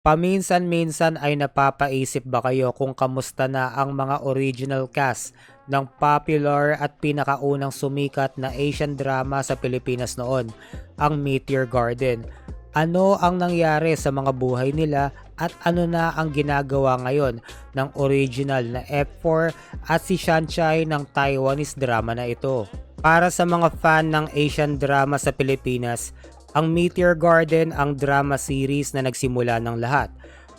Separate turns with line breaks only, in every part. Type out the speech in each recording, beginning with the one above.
Paminsan-minsan ay napapaisip ba kayo kung kamusta na ang mga original cast ng popular at pinakaunang sumikat na Asian drama sa Pilipinas noon, ang Meteor Garden? Ano ang nangyari sa mga buhay nila at ano na ang ginagawa ngayon ng original na F4 at si Shanchai ng Taiwanese drama na ito? Para sa mga fan ng Asian drama sa Pilipinas, ang Meteor Garden ang drama series na nagsimula ng lahat.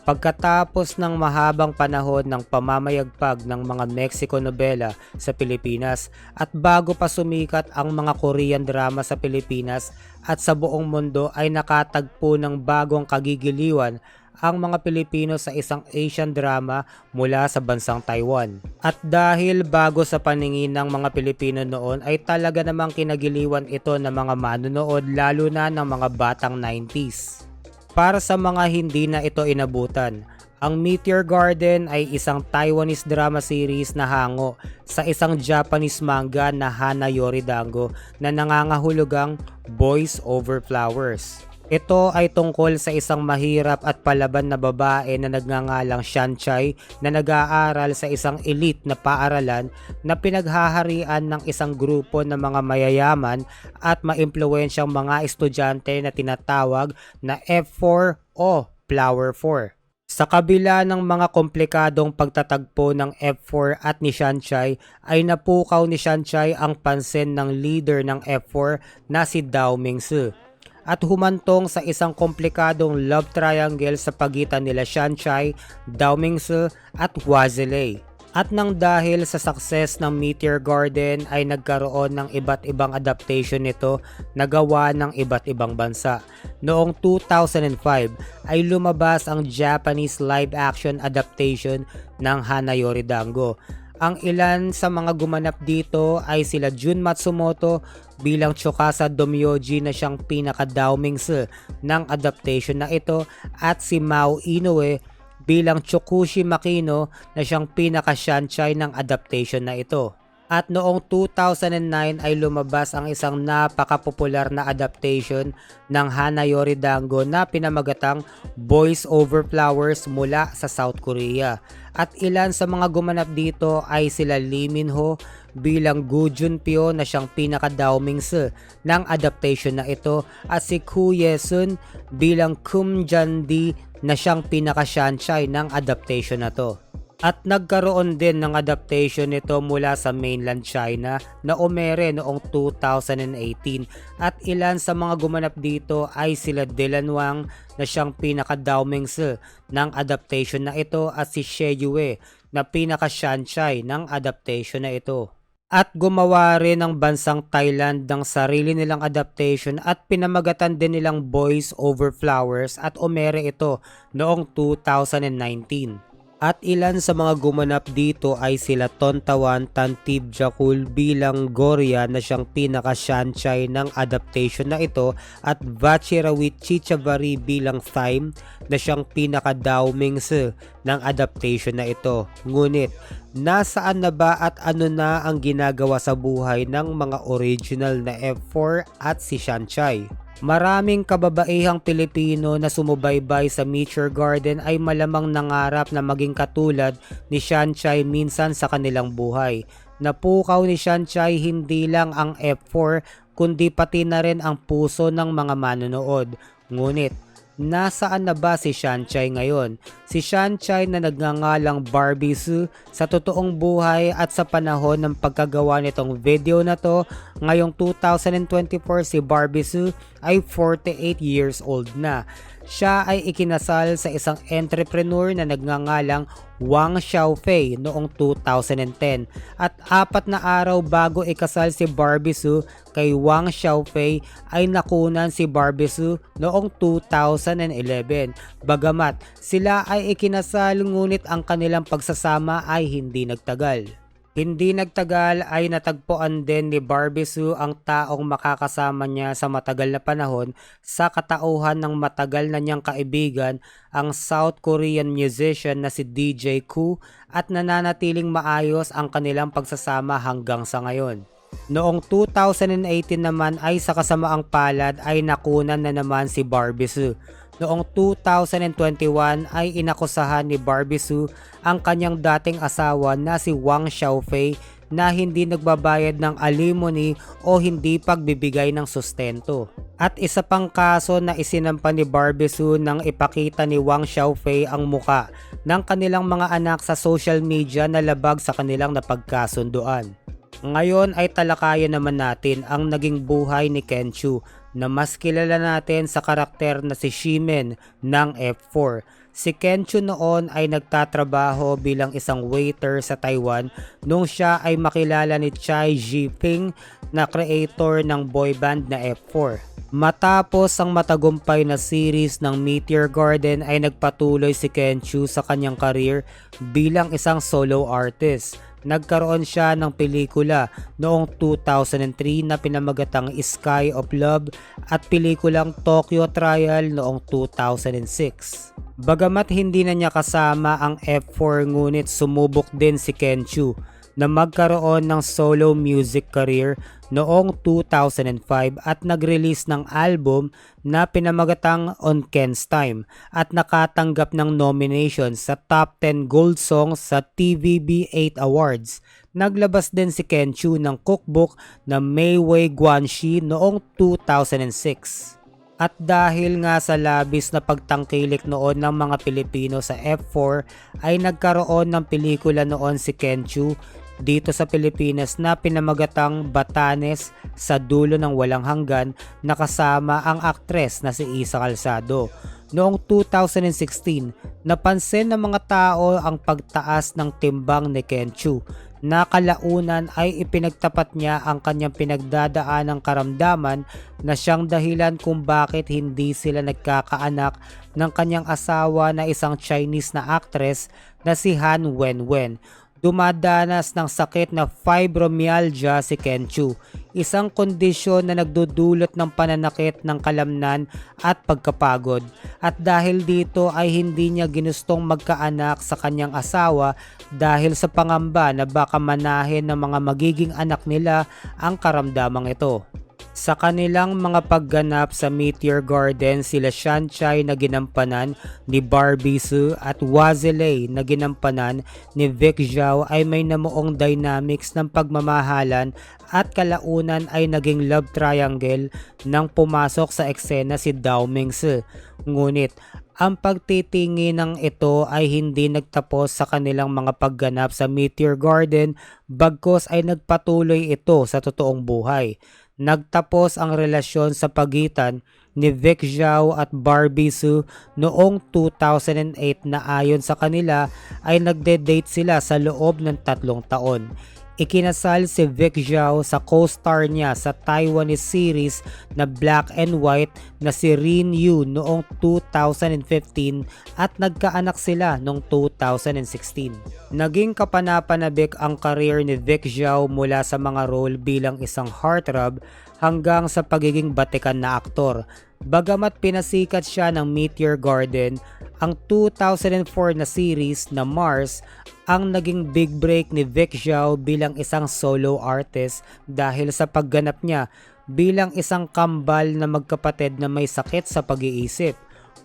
Pagkatapos ng mahabang panahon ng pamamayagpag ng mga Mexico novela sa Pilipinas at bago pa sumikat ang mga Korean drama sa Pilipinas at sa buong mundo ay nakatagpo ng bagong kagigiliwan ang mga Pilipino sa isang Asian drama mula sa bansang Taiwan. At dahil bago sa paningin ng mga Pilipino noon ay talaga namang kinagiliwan ito ng mga manonood lalo na ng mga batang 90s. Para sa mga hindi na ito inabutan, ang Meteor Garden ay isang Taiwanese drama series na hango sa isang Japanese manga na Hana Yoridango na nangangahulugang Boys Over Flowers. Ito ay tungkol sa isang mahirap at palaban na babae na nagngangalang Shanchai na nag-aaral sa isang elite na paaralan na pinaghaharian ng isang grupo ng mga mayayaman at maimpluwensyang mga estudyante na tinatawag na F4 o Flower 4. Sa kabila ng mga komplikadong pagtatagpo ng F4 at ni Shanchai ay napukaw ni Shanchai ang pansin ng leader ng F4 na si Dao Mingsu at humantong sa isang komplikadong love triangle sa pagitan nila Shanchai, Dao Mingsu at Wazilei. At nang dahil sa success ng Meteor Garden ay nagkaroon ng iba't ibang adaptation nito na gawa ng iba't ibang bansa. Noong 2005 ay lumabas ang Japanese live-action adaptation ng Hana Yoridango. Ang ilan sa mga gumanap dito ay sila Jun Matsumoto bilang Tsukasa Domyoji na siyang pinaka-Dao Mingsu ng adaptation na ito at si Mao Inoue bilang Chokushi Makino na siyang pinaka-Shanchai ng adaptation na ito. At noong 2009 ay lumabas ang isang napakapopular na adaptation ng Hana Yoridango na pinamagatang Boys Over Flowers mula sa South Korea. At ilan sa mga gumanap dito ay sila Lee Min-ho bilang Gu Junpyo na siyang pinaka-Dao Mingsu ng adaptation na ito at si Koo Ye-sun bilang Kum Jan-di na siyang pinaka-Shanchai ng adaptation na to. At nagkaroon din ng adaptation nito mula sa mainland China na umere noong 2018 at ilan sa mga gumanap dito ay sila Dylan Wang na siyang pinaka-Dao Mingsu ng adaptation na ito at si She Yue na pinaka-Shanchai ng adaptation na ito. At gumawa rin ng bansang Thailand ng sarili nilang adaptation at pinamagatan din nilang Boys Over Flowers at umere ito noong 2019. At ilan sa mga gumanap dito ay sila Tontawan Tantib Jakul bilang Goria na siyang pinaka-Shanchai ng adaptation na ito at Vachirawit Chichavari bilang Thyme na siyang pinaka-Dao Mingsu ng adaptation na ito. Ngunit, nasaan na ba at ano na ang ginagawa sa buhay ng mga original na F4 at si Shanchai? Maraming kababaihang Pilipino na sumubaybay sa Meteor Garden ay malamang nangarap na maging katulad ni Shanchai minsan sa kanilang buhay. Napukaw ni Shanchai hindi lang ang F4 kundi pati na rin ang puso ng mga manonood. Ngunit, nasaan na ba si Shanchai ngayon? Si Shanchai na nagngangalang Barbie Sue sa totoong buhay at sa panahon ng pagkagawa nitong video na to, ngayong 2024 si Barbie Sue ay 48 years old na. Siya ay ikinasal sa isang entrepreneur na nagngangalang Wang Xiaofei noong 2010 at 4 na araw bago ikasal si Barbie Sue kay Wang Xiaofei ay nakunan si Barbie Sue noong 2011. Bagamat sila ay ikinasal ngunit ang kanilang pagsasama ay hindi nagtagal. Hindi nagtagal ay natagpuan din ni Barbie Sue ang taong makakasama niya sa matagal na panahon sa katauhan ng matagal na niyang kaibigan, ang South Korean musician na si DJ Koo, at nananatiling maayos ang kanilang pagsasama hanggang sa ngayon. Noong 2018 naman ay sa kasamaang palad ay nakunan na naman si Barbie Sue. Noong 2021 ay inakusahan ni Barbie Sue ang kanyang dating asawa na si Wang Xiaofei na hindi nagbabayad ng alimony o hindi pagbibigay ng sustento. At isa pang kaso na isinampa ni Barbie Sue nang ipakita ni Wang Xiaofei ang muka ng kanilang mga anak sa social media na labag sa kanilang napagkasunduan. Ngayon ay talakayan naman natin ang naging buhay ni Ken Chu na mas kilala natin sa karakter na si Ximen ng F4. Si Ken Chu noon ay nagtatrabaho bilang isang waiter sa Taiwan nung siya ay makilala ni Chai Jiping na creator ng boy band na F4. Matapos ang matagumpay na series ng Meteor Garden ay nagpatuloy si Ken Chu sa kanyang career bilang isang solo artist. Nagkaroon siya ng pelikula noong 2003 na pinamagatang Sky of Love at pelikulang Tokyo Trial noong 2006. Bagamat hindi na niya kasama ang F4 ngunit sumubok din si Ken Chu na magkaroon ng solo music career noong 2005 at nag-release ng album na pinamagatang On Ken's Time at nakatanggap ng nomination sa Top 10 Gold Songs sa TVB 8 Awards. Naglabas din si Ken Chu ng cookbook na Mei Wei Guanxi noong 2006. At dahil nga sa labis na pagtangkilik noon ng mga Pilipino sa F4 ay nagkaroon ng pelikula noon si Ken Chu dito sa Pilipinas na pinamagatang Batanes sa Dulo ng Walang Hanggan na kasama ang aktres na si Isa Calzado. Noong 2016, napansin ng mga tao ang pagtaas ng timbang ni Ken Chu na kalaunan ay ipinagtapat niya ang kanyang pinagdadaanang karamdaman na siyang dahilan kung bakit hindi sila nagkakaanak ng kanyang asawa na isang Chinese na actress na si Han Wenwen. Dumadanas ng sakit na fibromyalgia si Ken Chu, isang kondisyon na nagdudulot ng pananakit ng kalamnan at pagkapagod. At dahil dito ay hindi niya ginustong magkaanak sa kanyang asawa dahil sa pangamba na baka manahin ng mga magiging anak nila ang karamdamang ito. Sa kanilang mga pagganap sa Meteor Garden, sila Shanchai na ginampanan ni Barbie Sue at Wazilei na ginampanan ni Vic Zhao ay may namuong dynamics ng pagmamahalan at kalaunan ay naging love triangle nang pumasok sa eksena si Dao Mingse. Ngunit ang pagtitingi ng ito ay hindi nagtapos sa kanilang mga pagganap sa Meteor Garden bagkus ay nagpatuloy ito sa totoong buhay. Nagtapos ang relasyon sa pagitan ni Vic Zhao at Barbie Sue noong 2008 na ayon sa kanila ay nagde-date sila sa loob ng 3 taon. Ikinasal si Vic Zhao sa co-star niya sa Taiwanese series na Black and White na si Rin Yu noong 2015 at nagkaanak sila noong 2016. Naging kapanapanabik ang career ni Vic Zhao mula sa mga role bilang isang heartthrob hanggang sa pagiging batikan na aktor. Bagamat pinasikat siya ng Meteor Garden, ang 2004 na series na Mars ang naging big break ni Vic Zhao bilang isang solo artist dahil sa pagganap niya bilang isang kambal na magkapatid na may sakit sa pag-iisip.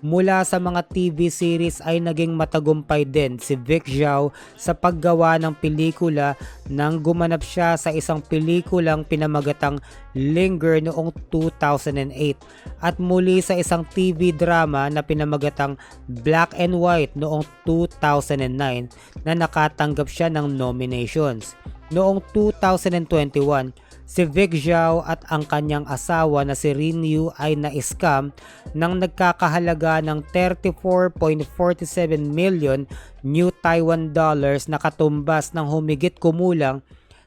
Mula sa mga TV series ay naging matagumpay din si Vic Zhao sa paggawa ng pelikula nang gumanap siya sa isang pelikulang pinamagatang Linger noong 2008 at muli sa isang TV drama na pinamagatang Black and White noong 2009 na nakatanggap siya ng nominations. Noong 2021, si Vic Zhao at ang kanyang asawa na si Rin Yu ay na-scam nang nagkakahalaga ng 34.47 million New Taiwan dollars na katumbas ng humigit kumulang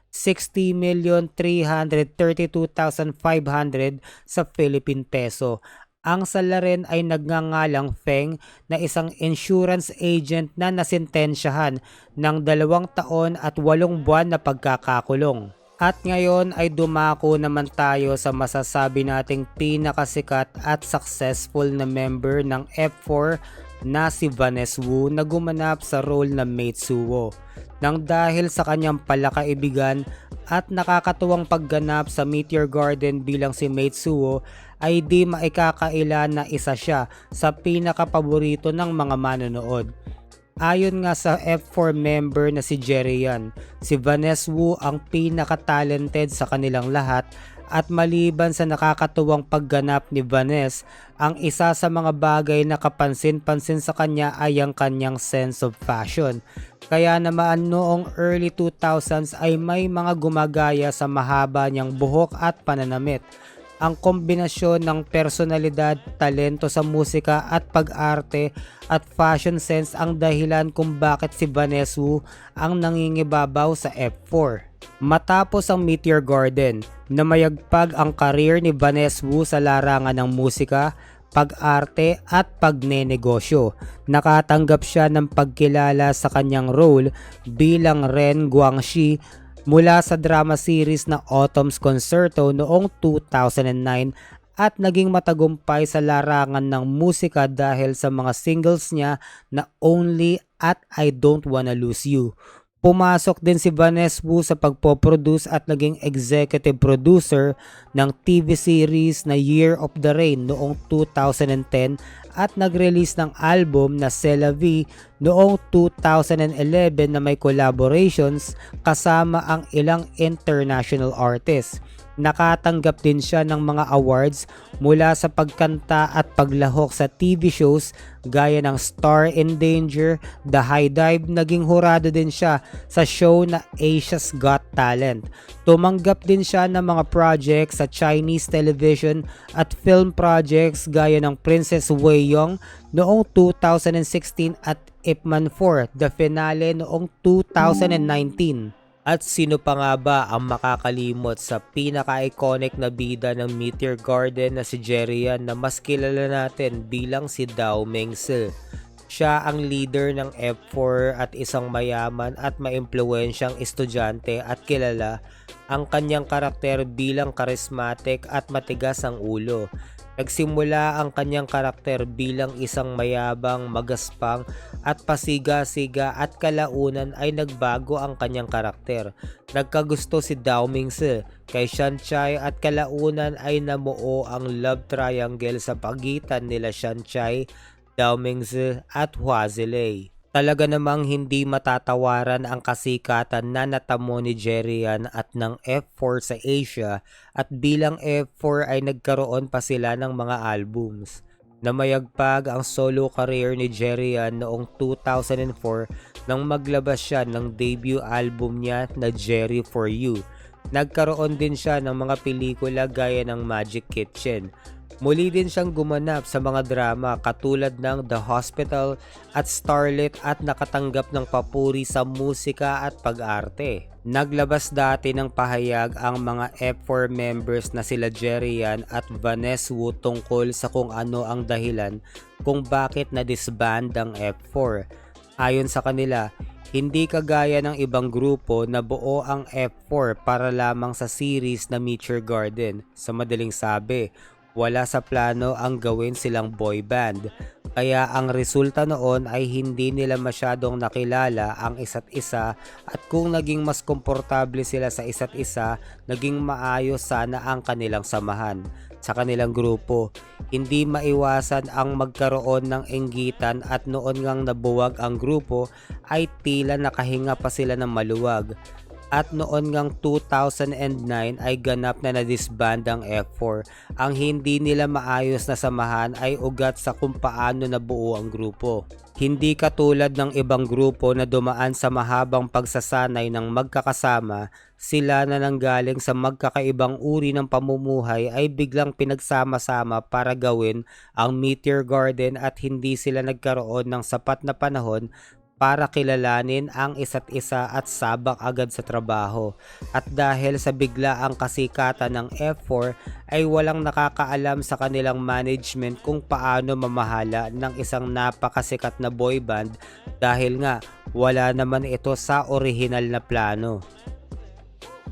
60,332,500 sa Philippine peso. Ang salarin ay nagngangalang Feng na isang insurance agent na nasintensyahan ng 2 taon at 8 buwan na pagkakakulong. At ngayon ay dumako naman tayo sa masasabi nating pinakasikat at successful na member ng F4 na si Vanessa Wu na gumanap sa role na Maid Suwo. Nang dahil sa kanyang palakaibigan at nakakatuwang pagganap sa Meteor Garden bilang si Maetsuo ay di maikakaila na isa siya sa pinakapaborito ng mga manonood. Ayon nga sa F4 member na si Jerry Yan, si Vanessa Wu ang pinaka-talented sa kanilang lahat at maliban sa nakakatuwang pagganap ni Vanessa, ang isa sa mga bagay na kapansin-pansin sa kanya ay ang kanyang sense of fashion. Kaya naman noong early 2000s ay may mga gumagaya sa mahaba niyang buhok at pananamit. Ang kombinasyon ng personalidad, talento sa musika at pag-arte at fashion sense ang dahilan kung bakit si Vanessa Wu ang nangingibabaw sa F4. Matapos ang Meteor Garden, namayagpag ang career ni Vanessa Wu sa larangan ng musika, pag-arte at pagnenegosyo. Nakatanggap siya ng pagkilala sa kanyang role bilang Ren Guangxi mula sa drama series na Autumn's Concerto noong 2009 at naging matagumpay sa larangan ng musika dahil sa mga singles niya na Only at I Don't Wanna Lose You. Pumasok din si Vanessa Wu sa pagpoproduce at naging executive producer ng TV series na Year of the Rain noong 2010 at nag-release ng album na C'est la Vie noong 2011 na may collaborations kasama ang ilang international artists. Nakatanggap din siya ng mga awards mula sa pagkanta at paglahok sa TV shows gaya ng Star in Danger, The High Dive. Naging hurado din siya sa show na Asia's Got Talent. Tumanggap din siya ng mga projects sa Chinese television at film projects gaya ng Princess Wei Yong noong 2016 at Ip Man 4, The Finale noong 2019. At sino pa nga ba ang makakalimot sa pinaka-iconic na bida ng Meteor Garden na si Jerry Yan na mas kilala natin bilang si Dao Mengzi. Siya ang leader ng F4 at isang mayaman at maimpluwensyang estudyante at kilala ang kanyang karakter bilang charismatic at matigas ang ulo. Nagsimula ang kanyang karakter bilang isang mayabang, magaspang at pasiga-siga at kalaunan ay nagbago ang kanyang karakter. Nagkagusto si Dao Mengzi kay Shanchai at kalaunan ay namuo ang love triangle sa pagitan nila Shanchai, Dao Mengzi at Hua Zilei. Talaga namang hindi matatawaran ang kasikatan na natamo ni Jerry Yan at ng F4 sa Asia at bilang F4 ay nagkaroon pa sila ng mga albums. Namayagpag ang solo career ni Jerry Yan noong 2004 nang maglabas siya ng debut album niya na Jerry For You. Nagkaroon din siya ng mga pelikula gaya ng Magic Kitchen. Muli din siyang gumanap sa mga drama katulad ng The Hospital at Starlet at nakatanggap ng papuri sa musika at pag-arte. Naglabas dati ng pahayag ang mga F4 members na sila Jerry Yan at Vanessa Wu tungkol sa kung ano ang dahilan kung bakit na-disband ang F4. Ayon sa kanila, hindi kagaya ng ibang grupo na buo ang F4 para lamang sa series na Meteor Garden. Sa madaling sabi, wala sa plano ang gawin silang boy band. Kaya ang resulta noon ay hindi nila masyadong nakilala ang isa't isa at kung naging mas komportable sila sa isa't isa, naging maayos sana ang kanilang samahan. Sa kanilang grupo, hindi maiwasan ang magkaroon ng inggitan at noon ngang nabuwag ang grupo ay tila nakahinga pa sila ng maluwag. At noon ngang 2009 ay ganap na na-disband ang F4. Ang hindi nila maayos na samahan ay ugat sa kung paano nabuo ang grupo. Hindi katulad ng ibang grupo na dumaan sa mahabang pagsasanay ng magkakasama, sila na nanggaling sa magkakaibang uri ng pamumuhay ay biglang pinagsama-sama para gawin ang Meteor Garden at hindi sila nagkaroon ng sapat na panahon para kilalanin ang isa't isa at sabak agad sa trabaho. At dahil sa biglaang kasikatan ng F4 ay walang nakakaalam sa kanilang management kung paano mamahala ng isang napakasikat na boy band dahil nga wala naman ito sa orihinal na plano.